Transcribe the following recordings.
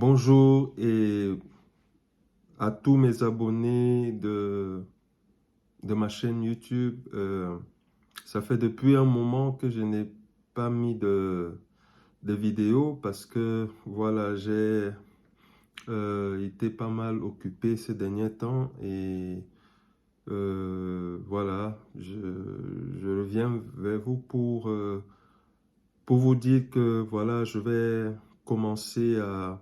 Bonjour et à tous mes abonnés de ma chaîne YouTube. Ça fait depuis un moment que je n'ai pas mis de vidéo parce que voilà, j'ai été pas mal occupé ces derniers temps et voilà, je reviens vers vous pour vous dire que voilà, je vais commencer à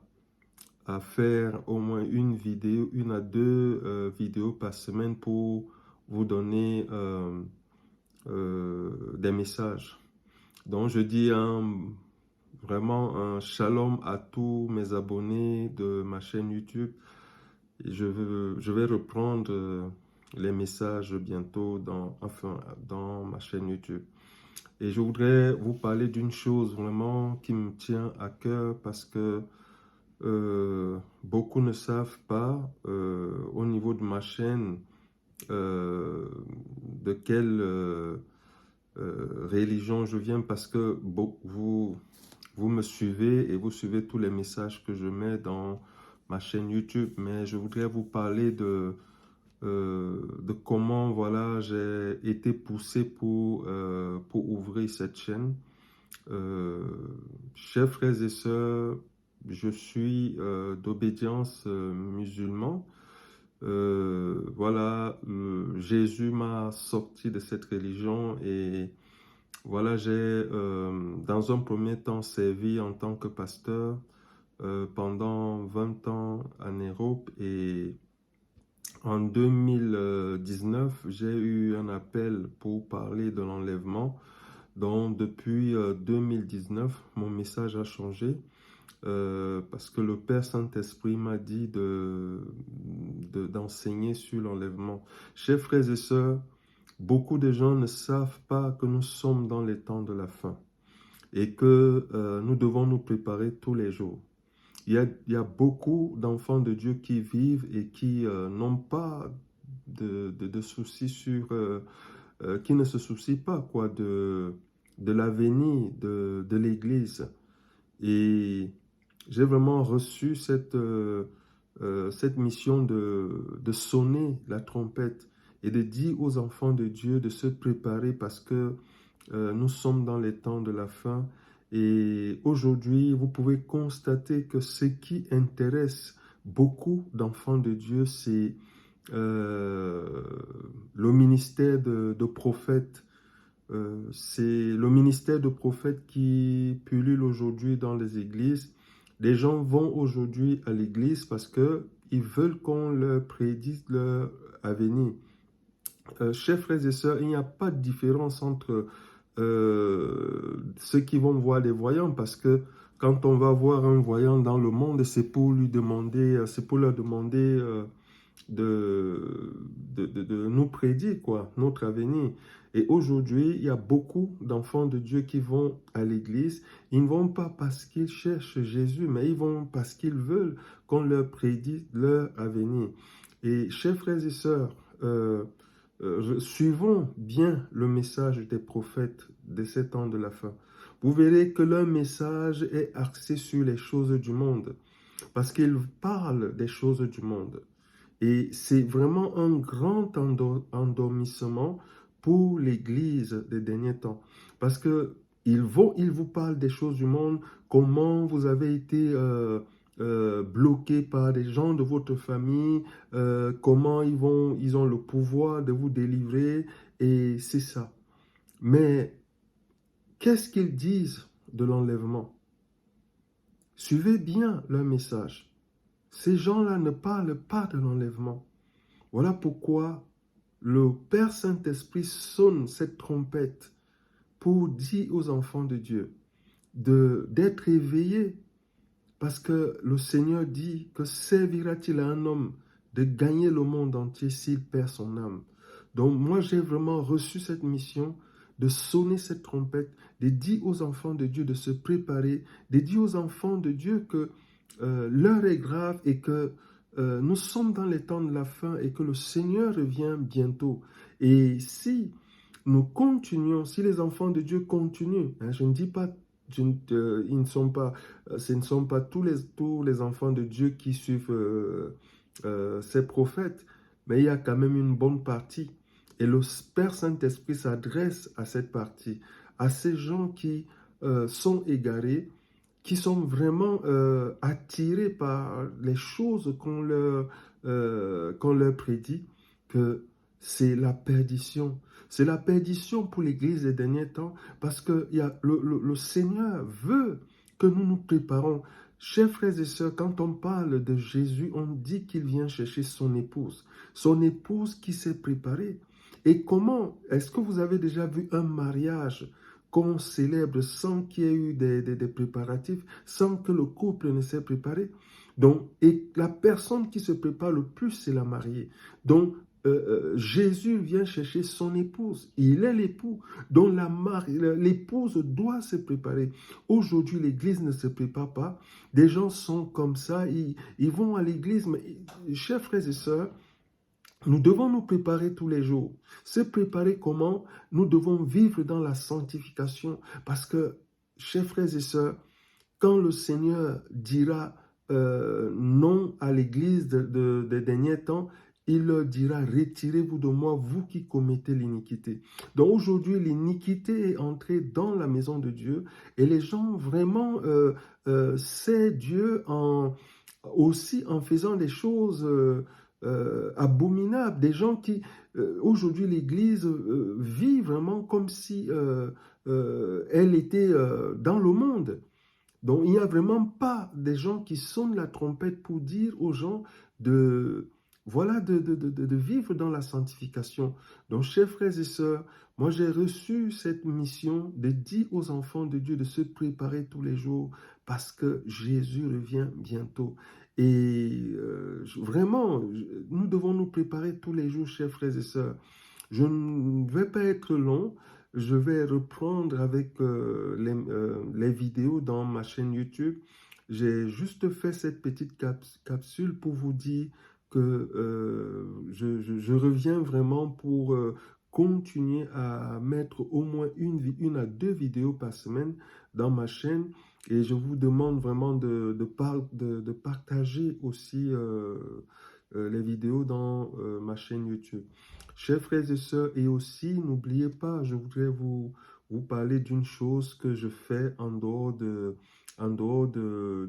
faire au moins une vidéo, une à deux vidéos par semaine pour vous donner des messages. Donc, je dis vraiment un shalom à tous mes abonnés de ma chaîne YouTube. Et je vais reprendre les messages bientôt dans ma chaîne YouTube. Et je voudrais vous parler d'une chose vraiment qui me tient à cœur parce que beaucoup ne savent pas au niveau de ma chaîne de quelle religion je viens parce que vous me suivez et vous suivez tous les messages que je mets dans ma chaîne YouTube, mais je voudrais vous parler de comment voilà, j'ai été poussé pour ouvrir cette chaîne. Euh, Chers frères et sœurs, je suis d'obédience musulmane. Voilà, Jésus m'a sorti de cette religion et voilà, j'ai dans un premier temps servi en tant que pasteur pendant 20 ans en Europe et en 2019, j'ai eu un appel pour parler de l'enlèvement. Donc, depuis 2019, mon message a changé parce que le Père Saint-Esprit m'a dit d'enseigner sur l'enlèvement. Chers frères et sœurs, beaucoup de gens ne savent pas que nous sommes dans les temps de la fin et que nous devons nous préparer tous les jours. Il y a beaucoup d'enfants de Dieu qui vivent et qui n'ont pas de soucis qui ne se soucient pas quoi, de l'avenir de l'Église. Et j'ai vraiment reçu cette mission de sonner la trompette et de dire aux enfants de Dieu de se préparer parce que nous sommes dans les temps de la fin. Et aujourd'hui, vous pouvez constater que ce qui intéresse beaucoup d'enfants de Dieu, c'est euh, le ministère de prophète. C'est le ministère de prophète qui pullule aujourd'hui dans les églises. Les gens vont aujourd'hui à l'église parce que ils veulent qu'on leur prédise leur avenir. Chers frères et sœurs, il n'y a pas de différence entre ceux qui vont voir les voyants parce que quand on va voir un voyant dans le monde, c'est pour lui demander, c'est pour leur demander de nous prédire quoi, notre avenir. Et aujourd'hui, il y a beaucoup d'enfants de Dieu qui vont à l'église. Ils ne vont pas parce qu'ils cherchent Jésus, mais ils vont parce qu'ils veulent qu'on leur prédise leur avenir. Et chers frères et sœurs, suivons bien le message des prophètes de ces temps de la fin. Vous verrez que leur message est axé sur les choses du monde, parce qu'ils parlent des choses du monde. Et c'est vraiment un grand endormissement pour l'Église des derniers temps. Parce que ils vous parlent des choses du monde, comment vous avez été bloqué par des gens de votre famille, comment ils ont le pouvoir de vous délivrer, et c'est ça. Mais qu'est-ce qu'ils disent de l'enlèvement? Suivez bien leur message. Ces gens-là ne parlent pas de l'enlèvement. Voilà pourquoi le Père Saint-Esprit sonne cette trompette pour dire aux enfants de Dieu d'être éveillés, parce que le Seigneur dit que servira-t-il à un homme de gagner le monde entier s'il perd son âme. Donc moi j'ai vraiment reçu cette mission de sonner cette trompette, de dire aux enfants de Dieu de se préparer, de dire aux enfants de Dieu que l'heure est grave et que nous sommes dans les temps de la fin et que le Seigneur revient bientôt. Et si nous continuons, si les enfants de Dieu continuent, hein, je ne dis pas ils ne sont pas, ce ne sont pas tous les enfants de Dieu qui suivent ces prophètes, mais il y a quand même une bonne partie. Et le Père Saint-Esprit s'adresse à cette partie, à ces gens qui sont égarés, qui sont vraiment attirés par les choses qu'on leur prédit, que c'est la perdition. C'est la perdition pour l'Église des derniers temps, parce que le Seigneur veut que nous nous préparons. Chers frères et sœurs, quand on parle de Jésus, on dit qu'il vient chercher son épouse qui s'est préparée. Et comment est-ce que vous avez déjà vu un mariage qu'on célèbre sans qu'il y ait eu des préparatifs, sans que le couple ne s'est préparé? Donc, et la personne qui se prépare le plus, c'est la mariée. Donc, Jésus vient chercher son épouse. Il est l'époux. Donc, l'épouse doit se préparer. Aujourd'hui, l'église ne se prépare pas. Des gens sont comme ça, ils vont à l'église. Mais, chers frères et sœurs, nous devons nous préparer tous les jours. Se préparer comment? Nous devons vivre dans la sanctification. Parce que, chers frères et sœurs, quand le Seigneur dira non à l'Église des derniers temps, il leur dira, retirez-vous de moi, vous qui commettez l'iniquité. Donc aujourd'hui, l'iniquité est entrée dans la maison de Dieu et les gens vraiment c'est Dieu aussi en faisant des choses abominables. Des gens qui, aujourd'hui, l'Église vit vraiment comme si elle était dans le monde. Donc, il n'y a vraiment pas des gens qui sonnent la trompette pour dire aux gens de, voilà, de vivre dans la sanctification. Donc, chers frères et sœurs, moi, j'ai reçu cette mission de dire aux enfants de Dieu de se préparer tous les jours parce que Jésus revient bientôt. Et vraiment, nous devons nous préparer tous les jours, chers frères et sœurs. Je ne vais pas être long. Je vais reprendre avec les vidéos dans ma chaîne YouTube. J'ai juste fait cette petite capsule pour vous dire que je reviens vraiment pour continuer à mettre au moins une à deux vidéos par semaine dans ma chaîne. Et je vous demande vraiment de partager aussi les vidéos dans ma chaîne YouTube. Chers frères et sœurs, et aussi, n'oubliez pas, je voudrais vous parler d'une chose que je fais en dehors de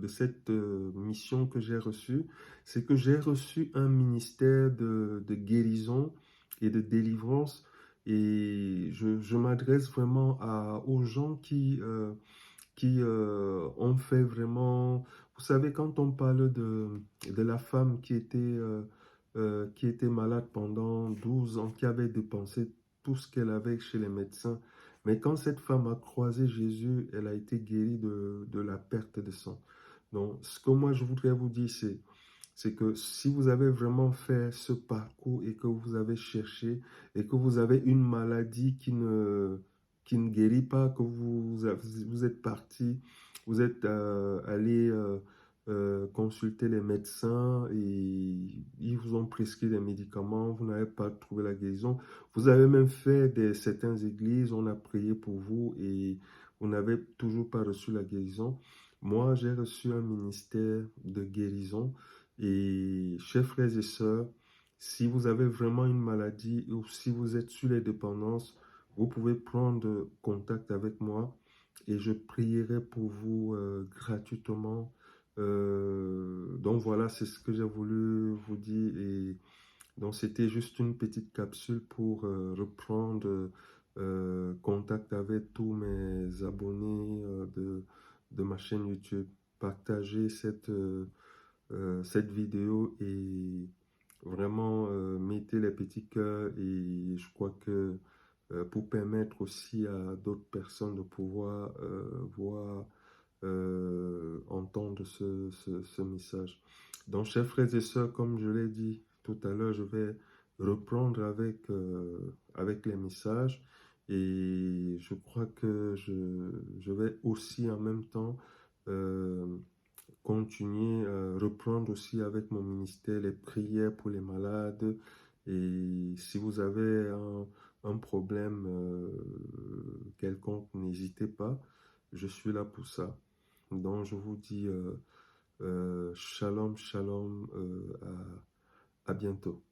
cette mission que j'ai reçue. C'est que j'ai reçu un ministère de guérison et de délivrance. Et je m'adresse vraiment aux gens qui ont fait vraiment... Vous savez, quand on parle de la femme qui était malade pendant 12 ans, qui avait dépensé tout ce qu'elle avait chez les médecins, mais quand cette femme a croisé Jésus, elle a été guérie de la perte de sang. Donc, ce que moi je voudrais vous dire, c'est que si vous avez vraiment fait ce parcours et que vous avez cherché et que vous avez une maladie qui ne guérit pas, que vous êtes parti, vous êtes allé consulter les médecins et ils vous ont prescrit des médicaments, vous n'avez pas trouvé la guérison. Vous avez même fait certaines églises, on a prié pour vous et vous n'avez toujours pas reçu la guérison. Moi, j'ai reçu un ministère de guérison et chers frères et sœurs, si vous avez vraiment une maladie ou si vous êtes sur les dépendances, vous pouvez prendre contact avec moi et je prierai pour vous gratuitement. Donc voilà, c'est ce que j'ai voulu vous dire et donc c'était juste une petite capsule pour reprendre contact avec tous mes abonnés de ma chaîne YouTube. Partagez cette vidéo et vraiment mettez les petits cœurs et je crois que pour permettre aussi à d'autres personnes de pouvoir voir, entendre ce message. Donc, chers frères et sœurs, comme je l'ai dit tout à l'heure, je vais reprendre avec les messages et je crois que je vais aussi en même temps euh, continuer, reprendre aussi avec mon ministère les prières pour les malades. Et si vous avez un problème quelconque, n'hésitez pas. Je suis là pour ça. Donc, je vous dis shalom, shalom, à bientôt.